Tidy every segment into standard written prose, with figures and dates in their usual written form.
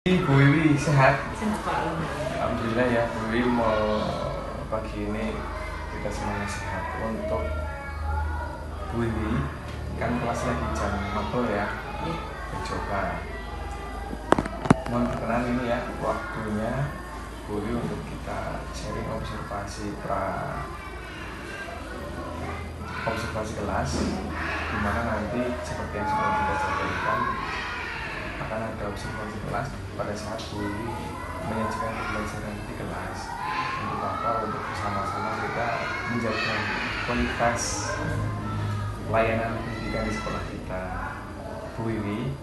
Bu Wiwi sehat? Sehat Pak. Alhamdulillah ya, Bu Wiwi mau pagi ini kita semuanya sehat. Untuk Bu Wiwi kan kelas lagi jam mapel ya, coba mohon perkenan ini ya waktunya Bu Wiwi untuk kita sharing observasi kelas, dimana nanti seperti yang sudah kita sampaikan akan ada observasi kelas pada saat Bu Wiwi menyajikan pembelajaran di kelas. Untuk apa? Untuk bersama-sama kita menjaga kualitas layanan pendidikan di sekolah kita. Bu Wiwi,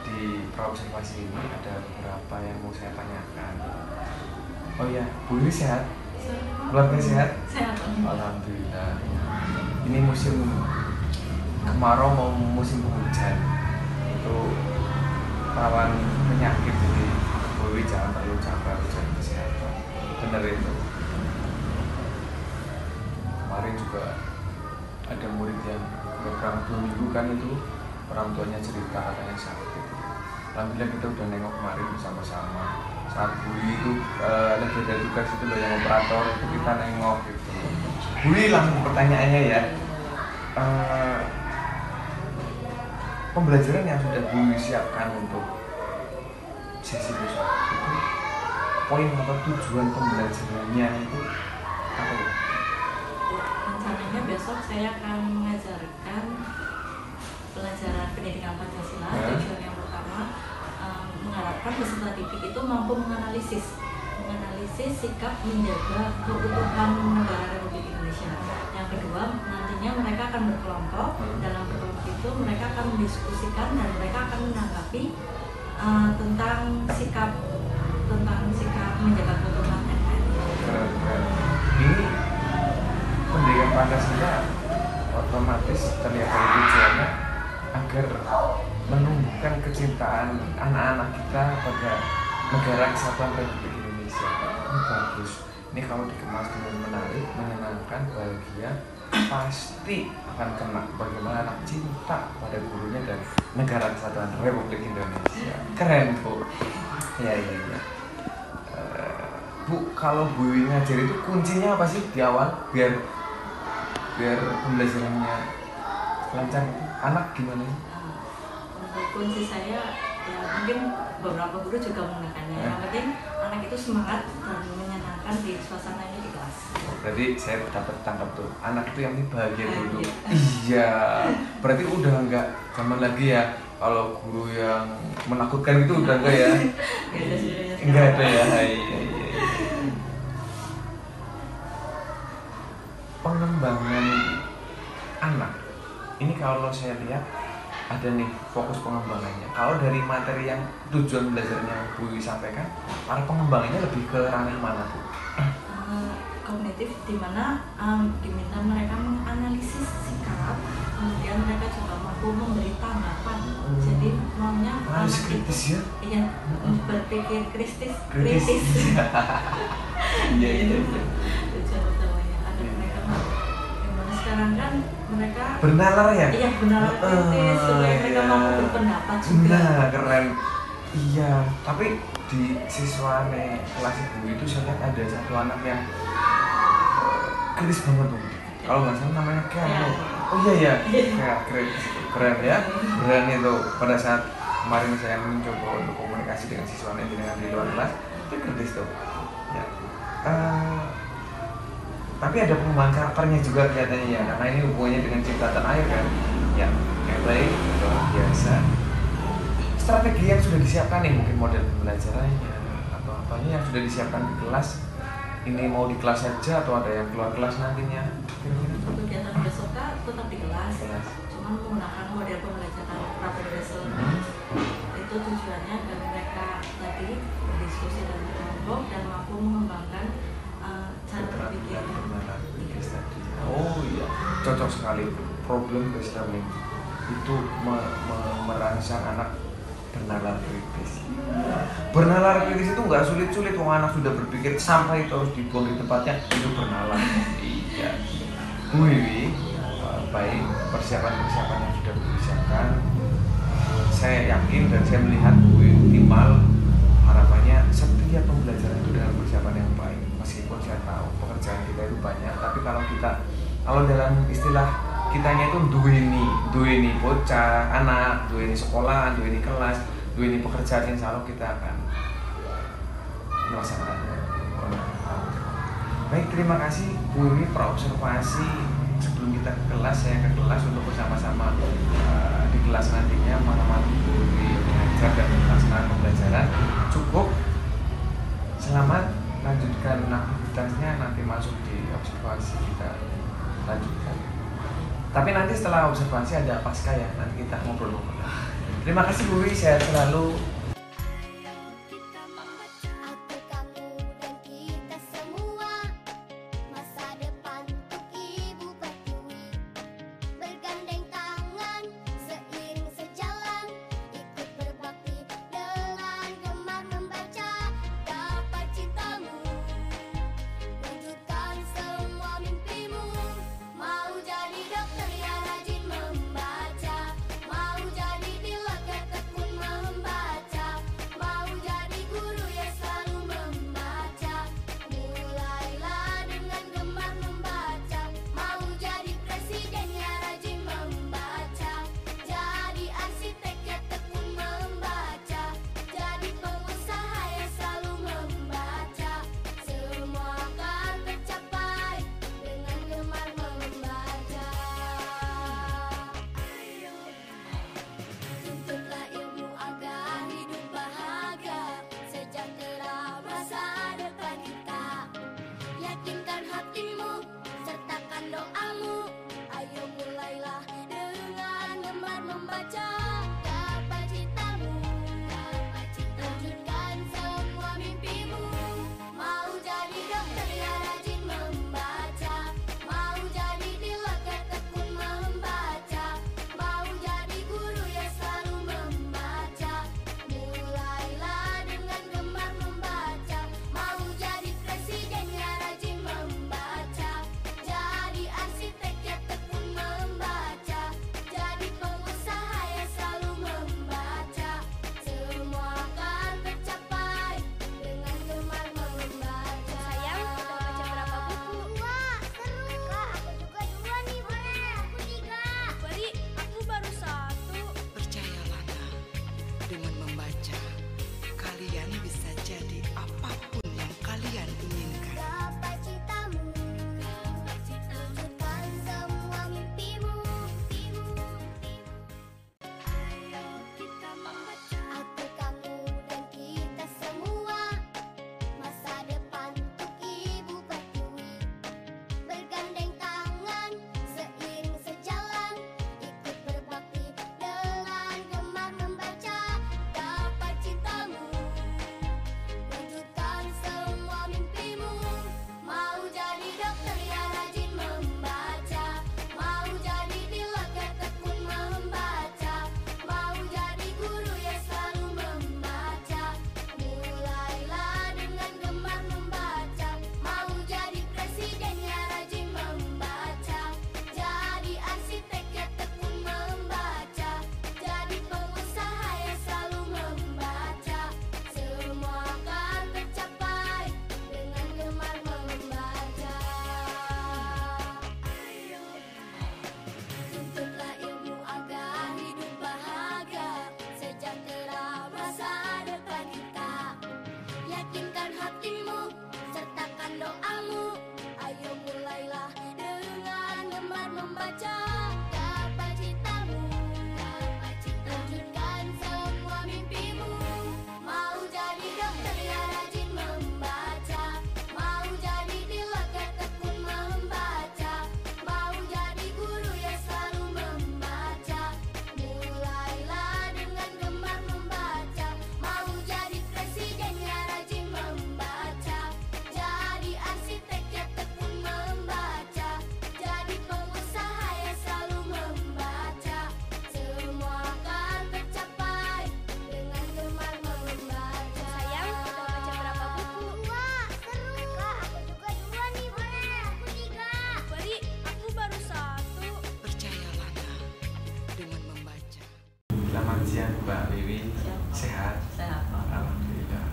di praobservasi ini ada beberapa yang mau saya tanyakan. Oh ya, Bu Wiwi sehat? Keluarga sehat? Sehat. Alhamdulillah. Ini musim kemarau mau musim penghujan, itu rawan penyakit, jadi Bu Wiwi jangan terlalu capek, jaga kesehatan. Benar itu. Kemarin juga ada murid yang beberapa 2 minggu kan itu orang tuanya cerita katanya sakit. Alhamdulillah kita udah nengok kemarin bersama-sama. Saat Bu Wiwi itu lagi ada tugas itu loh yang operator itu kita nengok gitu. Bu Wiwi langsung pertanyaannya ya. Pembelajaran yang sudah Bu Wiwi siapkan untuk sesi besok itu poin atau tujuan pembelajarannya itu apa ya? Rencananya besok saya akan mengajarkan pelajaran pendidikan Pancasila. Tujuan yang pertama, mengharapkan peserta didik itu mampu menganalisis sikap menjaga keutuhan negara Republik Indonesia. Yang kedua, nantinya mereka akan berkelompok. Dalam berkelompok itu mereka akan mendiskusikan dan mereka akan menanggapi tentang sikap menjaga keutuhan NKRI. Ini pendidikan Pancasila otomatis terlihat dari tujuannya agar menumbuhkan kecintaan anak-anak kita pada negara kesatuan Republik Indonesia. Ini bagus. Ini kalau dikemas dengan menarik, menyenangkan, bahagia, pasti akan kena bagaimana anak cinta pada gurunya dan negara kesatuan Republik Indonesia. Keren Bu. Ya. Bu, kalau Bu Wiwi ngajar itu kuncinya apa sih di awal biar pembelajarannya lancar? Anak gimana? Untuk kunci saya ya mungkin beberapa guru juga menggunakannya. Yang penting anak itu semangat dan menyenangkan di suasananya di kelas. Berarti saya dapat tangkap tuh, anak itu yang penting bahagia dulu. Iya, berarti udah enggak zaman lagi ya kalau guru yang menakutkan itu udah enggak ya? Enggak ada ya. Iya. Pengembangan anak ini kalau saya lihat ada nih fokus pengembangannya. Kalau dari materi yang tujuan belajarnya Bu Wiwi sampaikan, arah pengembangannya lebih ke ranah mana Bu? Kognitif, di mana diminta mereka menganalisis sikap, kemudian mereka juga mampu memberi tanggapan. Jadi maunya Harus anak kritis itu, ya? iya, berpikir kritis. Iya. Tujuan utamanya agar mereka gimana sekarang kan mereka Bernalar ya? Iya, benar kritis supaya mereka mampu berpendapat juga. Nah, keren. Iya, tapi di siswa kelas Ibu itu saya lihat ada satu anak yang kritis banget tuh. Kalau nggak salah namanya Kero. Oh iya. Kayak keren ya. Keren itu. Pada saat kemarin saya mencoba untuk komunikasi dengan siswa dengan di luar kelas, itu kritis tuh. Ya. Tapi ada pengembangan karakternya juga kelihatannya ya, karena ini hubungannya dengan ciptaan air kan. Ya, yang baik, luar biasa. Strategi yang sudah disiapkan nih, mungkin model pembelajarannya atau apanya yang sudah disiapkan di kelas, ini mau di kelas saja atau ada yang keluar kelas nantinya? Kegiatan besok tetap di kelas, cuman menggunakan model pembelajaran Prabedesel. Itu tujuannya agar mereka tadi berdiskusi dan berkelompok dan mampu mengembangkan cara berpikir. Oh iya, cocok sekali. Problem based learning itu merangsang anak bernalar kritis. Bernalar kritis itu nggak sulit-sulit, wong anak sudah berpikir sampai itu harus dibuang di tempatnya, itu bernalar. Iya. Bu Wiwi, baik persiapan yang sudah disiapkan. Saya yakin dan saya melihat Bu Wiwi optimal banyak. Tapi kalau dalam istilah kitanya itu duweni bocah, anak, duweni sekolah, duweni kelas, duweni pekerjaan, insya Allah kita akan melaksanakannya. Baik, terima kasih Bu Wiwi observasi. Sebelum kita ke kelas, saya ke kelas untuk bersama-sama di kelas nantinya mengamati Bu Wiwi mengajar dan melaksanakan pembelajaran. Cukup, selamat lanjutkan aktivitasnya, nanti masuk di observasi kita lanjutkan. Tapi nanti setelah observasi ada pasca ya, nanti kita ngobrol-ngobrol. Terima kasih Bu Wiwi, sehat selalu. siang Mbak Wiwi. Sehat? Sehat. Alhamdulillah.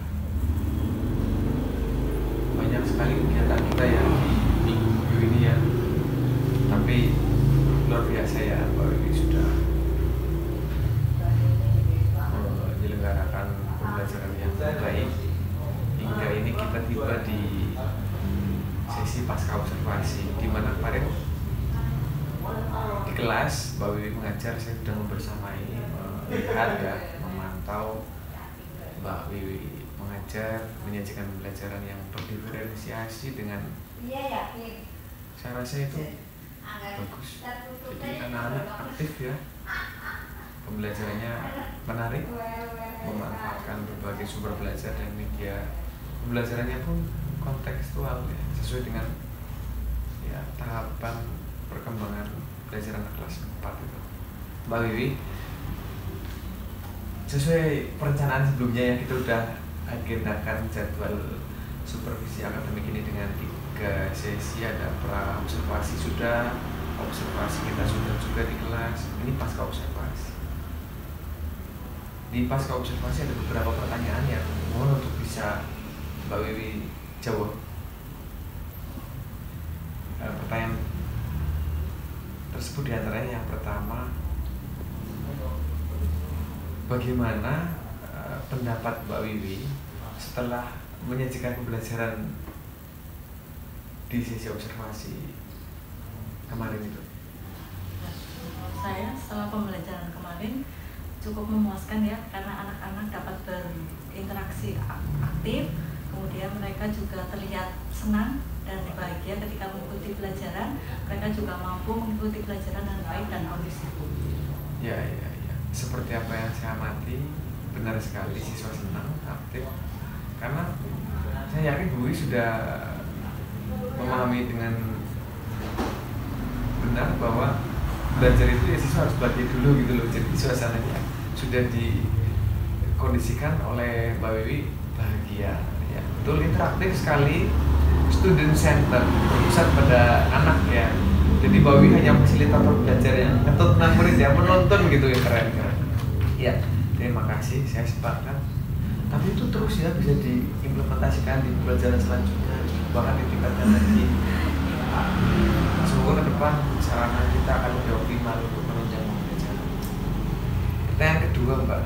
Banyak sekali kegiatan kita yang di minggu tiba di sesi pasca observasi, di mana kemarin di kelas Mbak Wiwi mengajar, saya sudah membersamai, melihat ya, memantau Mbak Wiwi mengajar, menyajikan pembelajaran yang berdiferensiasi dengan, saya rasa itu bagus. Jadi anak-anak aktif ya, pembelajarannya menarik, memanfaatkan berbagai sumber belajar dan media pembelajarannya pun kontekstual ya, sesuai dengan ya tahapan perkembangan belajar anak kelas 4 itu. Mbak Wiwi, sesuai perencanaan sebelumnya ya, kita udah agendakan jadwal supervisi akademik ini dengan 3 sesi, ada pra observasi sudah, observasi kita sudah juga di kelas, ini pasca observasi. Di pasca observasi ada beberapa pertanyaan yang mohon untuk bisa Mbak Wiwi jawab. Pertanyaan tersebut diantaranya yang pertama, bagaimana pendapat Mbak Wiwi setelah menyajikan pembelajaran di sesi observasi kemarin itu? Saya setelah pembelajaran kemarin cukup memuaskan ya, karena anak-anak dapat berinteraksi aktif, kemudian mereka juga terlihat senang dan bahagia ketika mengikuti pelajaran. Mereka juga mampu mengikuti pelajaran dengan baik dan kondusif. Ya, seperti apa yang saya amati, benar sekali siswa senang, aktif, karena saya yakin Bu Wiwi sudah memahami dengan benar bahwa belajar itu ya siswa harus belajar dulu gitu loh. Jadi suasananya sudah dikondisikan oleh Mbak Wiwi bahagia ya, betul, interaktif sekali, student center, berpusat pada anak ya. Jadi Mbak Wiwi hanya fasilitator belajar yang ketut nang murid ya, penonton gitu ya, keren. Ya, terima kasih, saya sepakat. Tapi itu terus ya bisa diimplementasikan di pembelajaran selanjutnya, bahkan ditingkatkan lagi. Semoga ke depan sarana kita akan lebih optimal untuk menunjang pembelajaran. Pertanyaan kedua, Mbak,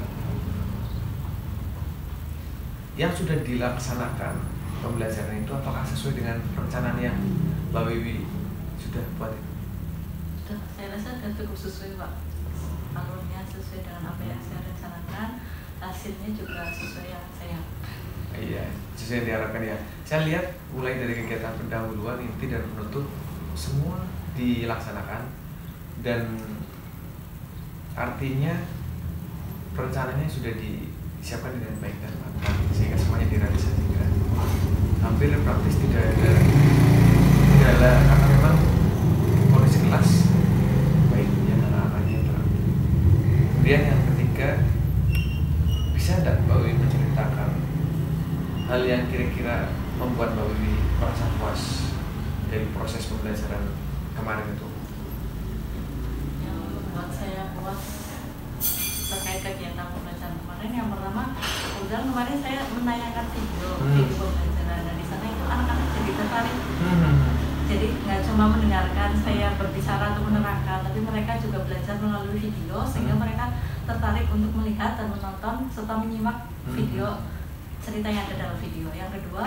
yang sudah dilaksanakan pembelajaran itu apakah sesuai dengan perencanaan yang Mbak Wiwi sudah buat? Saya rasa sudah cukup sesuai, Pak. Alurnya sesuai dengan apa yang saya rencanakan, hasilnya juga sesuai yang saya. Iya, sesuai yang diharapkan ya. Saya lihat mulai dari kegiatan pendahuluan, inti dan penutup semua dilaksanakan, dan artinya perencanaannya sudah disiapkan dengan baik dan matang sehingga semuanya direalisasikan. Hampir praktis tidak ada kendala karena memang kondisi kelas baik ya, anak-anaknya terapi. Kemudian yang ketiga, bisa tidak Mbak Wiwi menceritakan hal yang kira-kira membuat Mbak Wiwi merasa puas dari proses pembelajaran kemarin itu? Yang membuat saya puas terkait kegiatan pembelajaran kemarin, yang pertama, kebetulan kemarin saya menayangkan video pembelajaran, dan di sana itu anak-anak jadi tertarik. Jadi nggak cuma mendengarkan saya berbicara atau menerangkan, tapi mereka juga belajar melalui video, sehingga mereka tertarik untuk melihat dan menonton serta menyimak video cerita yang ada dalam video. Yang kedua,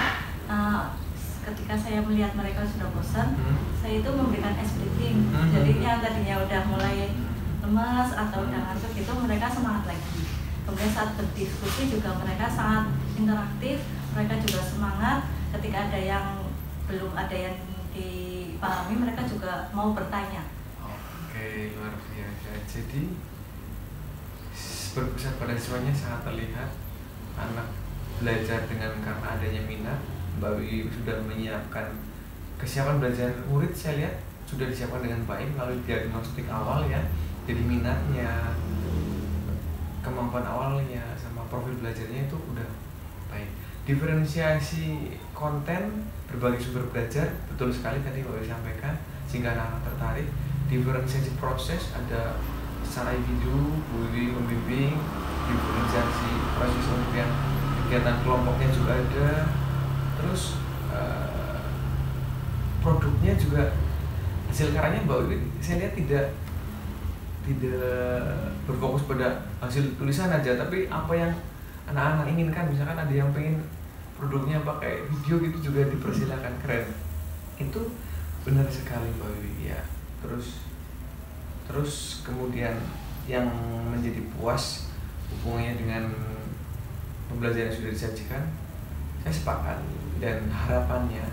ketika saya melihat mereka sudah bosan, saya itu memberikan ice breaking. Jadi yang tadinya udah mulai lemas atau udah ngantuk itu mereka semangat lagi. Kemudian saat berdiskusi juga mereka sangat interaktif, mereka juga semangat. Ketika ada yang belum ada yang dipahami, mereka juga mau bertanya. Oke, luar biasa. Jadi berpusat pada siswanya sangat terlihat anak belajar dengan karena adanya minat. Mbak Wiwi sudah menyiapkan kesiapan belajar murid, saya lihat sudah disiapkan dengan baik melalui diagnostik awal ya. Jadi minatnya, kemampuan awalnya, sama profil belajarnya itu udah baik. Diferensiasi konten, berbagai sumber belajar, betul sekali tadi Mbak Wiwi sampaikan, sehingga anak-anak tertarik. Diferensiasi proses, ada secara individu, Bu Wiwi membimbing. Diferensiasi proses kemudian kegiatan kelompoknya juga ada. Terus produknya juga, hasil karyanya Mbak Wiwi saya lihat tidak berfokus pada hasil tulisan aja, tapi apa yang anak-anak inginkan. Misalkan ada yang pengen produknya pakai video gitu juga dipersilakan, keren. Itu benar sekali Mbak Wiwi ya. Terus kemudian yang menjadi puas hubungannya dengan pembelajaran yang sudah disajikan, saya sepakat, dan harapannya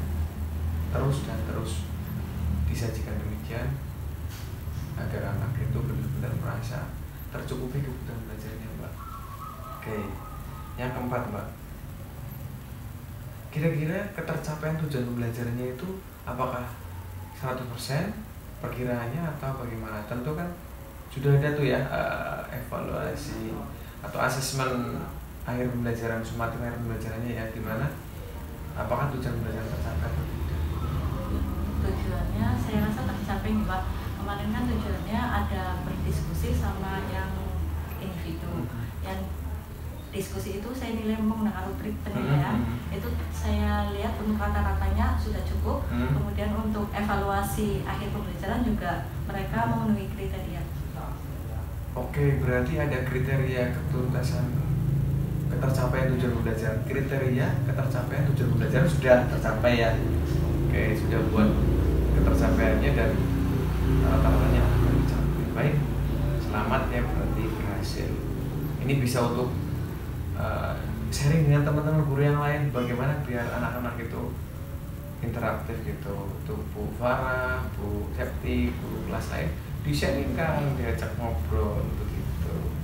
terus dan terus disajikan demikian agar anak itu benar-benar merasa tercukupi kebutuhan belajarnya, Mbak. Oke, yang keempat, Mbak, kira-kira ketercapaian tujuan pembelajarannya itu apakah 100% perkiraannya atau bagaimana? Tentu kan sudah ada tuh ya evaluasi atau asesmen akhir pembelajaran, sumatif akhir pembelajarannya ya, di mana apakah tujuan pembelajaran tercapai atau tidak? Tujuannya saya rasa tercapai nih Pak. Kemarin kan tujuannya ada berdiskusi sama yang individu. Yang diskusi itu saya nilai menggunakan rubrik penilaian. Itu saya lihat untuk rata-ratanya sudah cukup. Kemudian untuk evaluasi akhir pembelajaran juga mereka memenuhi kriteria. Oke, berarti ada kriteria ketuntasan ketercapaian tujuan pembelajaran. Kriteria ketercapaian tujuan pembelajaran sudah tercapai ya. Oke, sudah buat ketercapaiannya dan rata-ratanya akan dicapai. Baik, selamat ya, berarti berhasil. Ini bisa untuk sharing dengan teman-teman guru yang lain, bagaimana biar anak-anak itu interaktif gitu. Untuk Bu Farah, Bu Septi, guru kelas lain di-sharingkan, diajak ngobrol begitu.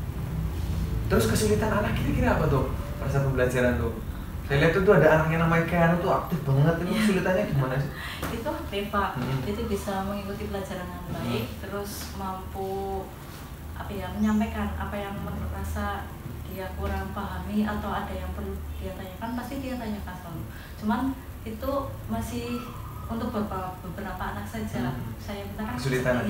Terus kesulitan anak kira-kira apa tuh pada saat pembelajaran tuh? Saya lihat tuh ada anak yang namanya Keanu tuh aktif banget, itu kesulitannya gimana sih? Itu aktif Pak, itu bisa mengikuti pelajaran dengan baik, terus mampu menyampaikan apa yang menurut rasa dia kurang pahami atau ada yang perlu dia tanyakan, pasti dia tanyakan selalu. Cuman itu masih untuk beberapa anak saja. Saya minta kan kesulitan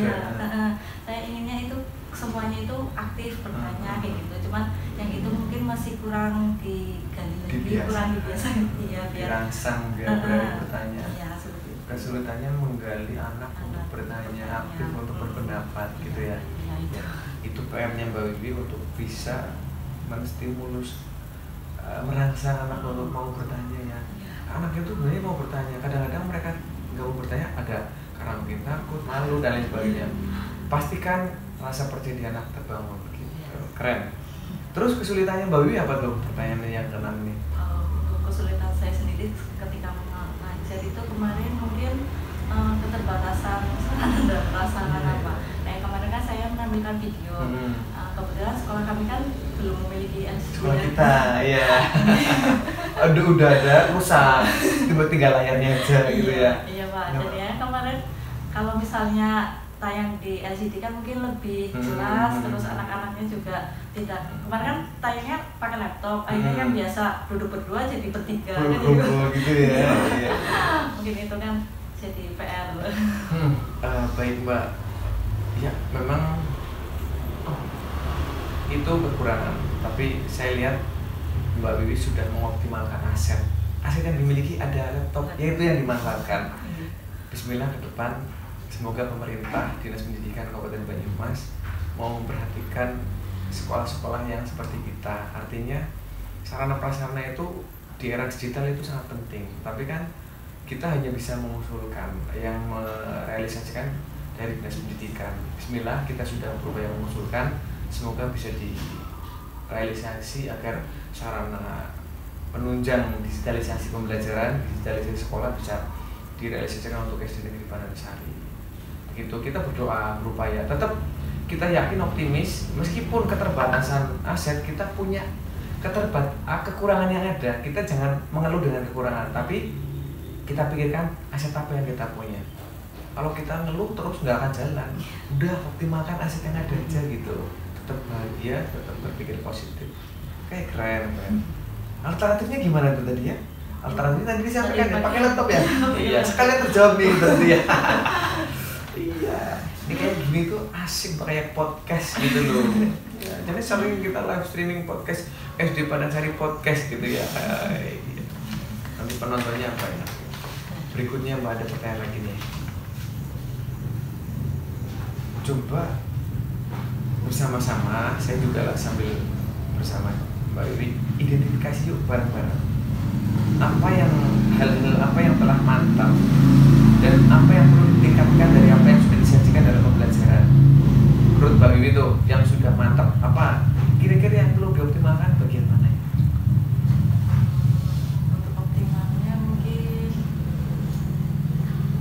saya inginnya itu semuanya itu aktif bertanya kayak gitu. Cuman yang itu mungkin masih kurang digali lagi, kurang dibiasakan ya, biar dirangsang biar berani bertanya. Ya, seperti itu. Kesulitannya menggali anak untuk bertanya, aktif untuk berpendapat gitu ya. Ya, itu PR-nya Mbak Wiwi untuk bisa menstimulus merangsang anak untuk mau bertanya ya. Anak itu sebenarnya mau bertanya, kadang-kadang mereka nggak mau bertanya ada karena mungkin takut, malu dan lain sebagainya. Pastikan rasa percaya diri anak terbangun gitu. Keren. Terus kesulitannya Mbak Wiwi apa tuh? Pertanyaan yang keenam nih. Untuk kesulitan saya sendiri ketika mengajar itu kemarin mungkin keterbatasan sarana dan prasarana Pak. Nah kemarin kan saya menampilkan video. Kebetulan sekolah kami kan belum memiliki LCD. Sekolah kita, iya. Aduh, udah ada rusak, tinggal layarnya aja gitu ya. Iya Pak, jadi ya kemarin kalau misalnya tayang di LCD kan mungkin lebih jelas, terus anak-anaknya juga tidak. Kemarin kan tayangnya pakai laptop, akhirnya kan biasa duduk berdua jadi bertiga kan gitu ya. Iya. Mungkin itu kan jadi PR. Baik Mbak, ya memang itu kekurangan, tapi saya lihat Mbak Wiwi sudah mengoptimalkan aset yang dimiliki, ada laptop, yaitu yang dimanfaatkan. Bismillah ke depan, semoga pemerintah, Dinas Pendidikan Kabupaten Banyumas mau memperhatikan sekolah-sekolah yang seperti kita. Artinya sarana prasarana itu di era digital itu sangat penting, tapi kan kita hanya bisa mengusulkan, yang merealisasikan dari Dinas Pendidikan. Bismillah, kita sudah berupaya mengusulkan, semoga bisa direalisasi agar sarana penunjang digitalisasi pembelajaran, digitalisasi sekolah bisa direalisasikan untuk SD Negeri Pandansari. Begitu, kita berdoa, berupaya. Tetap kita yakin, optimis, meskipun keterbatasan aset, kita punya kekurangan yang ada. Kita jangan mengeluh dengan kekurangan, tapi kita pikirkan aset apa yang kita punya. Kalau kita ngeluh terus nggak akan jalan. Udah, optimalkan aset yang ada aja gitu. Tetap bahagia, tetap berpikir positif. Kayak keren. Alternatifnya gimana tuh tadi ya? Alternatifnya tadi disampaikan ya, pakai laptop ya? Iya, sekalian terjawab nih berarti ya. Iya, ini kayak gini tuh asik, kayak podcast gitu loh. Ya, jadi sering kita live streaming podcast SD Pandansari podcast gitu ya. Nanti penontonnya apa ya? Berikutnya Mbak ada pertanyaan lagi nih. Coba bersama-sama, saya juga lah sambil bersama Mbak Wiwi, identifikasi yuk bareng-bareng hal-hal apa yang telah mantap dan apa yang perlu ditingkatkan dari apa yang sudah disajikan dalam pembelajaran. Menurut Mbak Wiwi itu yang sudah mantap apa? Kira-kira yang perlu dioptimalkan bagian mana? Untuk optimalnya mungkin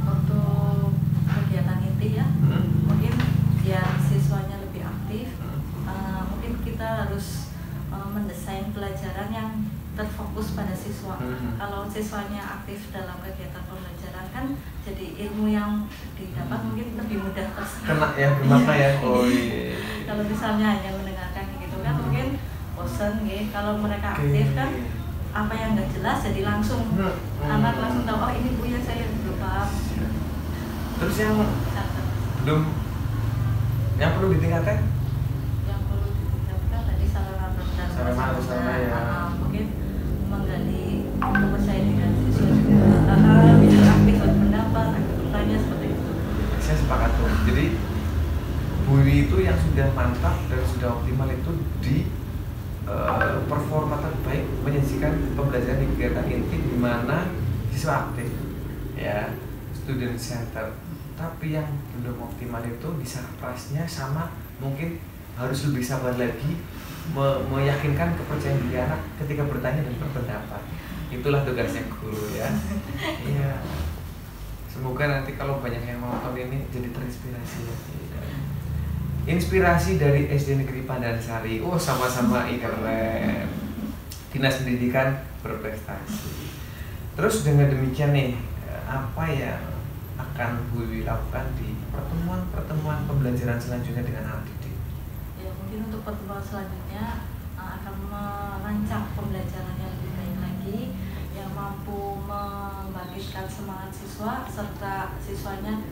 untuk kegiatan inti ya, mungkin biar siswanya lebih aktif. Mungkin kita harus mendesain pelajaran yang terfokus pada siswa. Kalau siswanya aktif dalam kegiatan pembelajaran kan jadi ilmu yang didapat mungkin lebih mudah terserap. Kena ya, bermakna ya. Oh iya. Kalau misalnya hanya mendengarkan gitu kan mungkin bosan gitu. Kalau mereka aktif kan apa yang nggak jelas jadi langsung anak langsung tahu, oh ini Bu ya saya belum paham. Terus yang belum, yang perlu ditingkatkan? Yang perlu ditingkatkan tadi sarana prasarana ya. Mungkin menggali kepercayaan dengan siswa juga, bisa aktif berpendapat, aktif bertanya seperti itu. Saya sepakat tuh. Jadi Bu Wiwi itu yang sudah mantap dan sudah optimal itu di performa terbaik menyajikan pembelajaran di kegiatan inti di mana siswa aktif ya, student center. Tapi yang belum optimal itu di sarprasnya sama, mungkin harus lebih sabar lagi meyakinkan kepercayaan diri anak ketika bertanya dan berpendapat. Itulah tugasnya guru ya. Iya. Semoga nanti kalau banyak yang nonton ini jadi terinspirasi ya. Inspirasi dari SD Negeri Pandansari. Oh, sama-sama keren. Dinas Pendidikan berprestasi. Terus dengan demikian nih, apa yang akan Bu Wiwi lakukan di pertemuan pembelajaran selanjutnya dengan anak didik? Ya mungkin untuk pertemuan selanjutnya akan merancang pembelajaran yang lebih baik lagi, yang mampu membangkitkan semangat siswa serta siswanya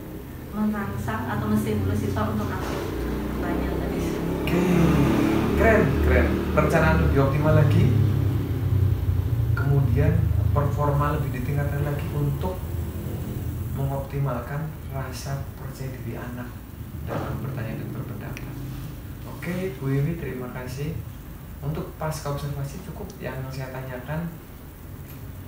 merangsang atau menstimulus siswa untuk aktif bertanya tadi. Oke, keren. Perencanaan lebih optimal lagi, kemudian performa lebih ditingkatkan lagi untuk mengoptimalkan rasa percaya diri anak dalam bertanya dan berpendapat. Oke, Bu Wiwi, terima kasih. Untuk pasca observasi cukup yang saya tanyakan.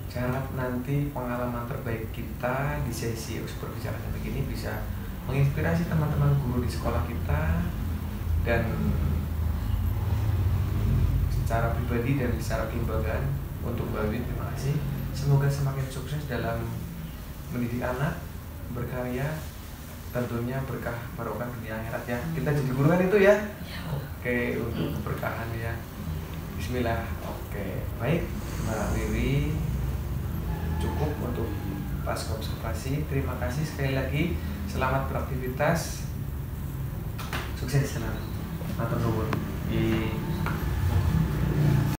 Saya harap nanti pengalaman terbaik kita di sesi berbicara begini bisa menginspirasi teman-teman guru di sekolah kita, dan secara pribadi dan secara kelembagaan untuk Mbak Wiwi terima kasih. Semoga semakin sukses dalam mendidik anak, berkarya, tentunya berkah barokah dunia akhirat ya. Kita jadi guru kan itu ya. Oke, untuk keberkahan ya. Bismillah. Oke, baik Mbak Wiwi, cukup untuk pasca observasi. Terima kasih sekali lagi. Selamat beraktivitas. Sukses selalu. Matur nuwun.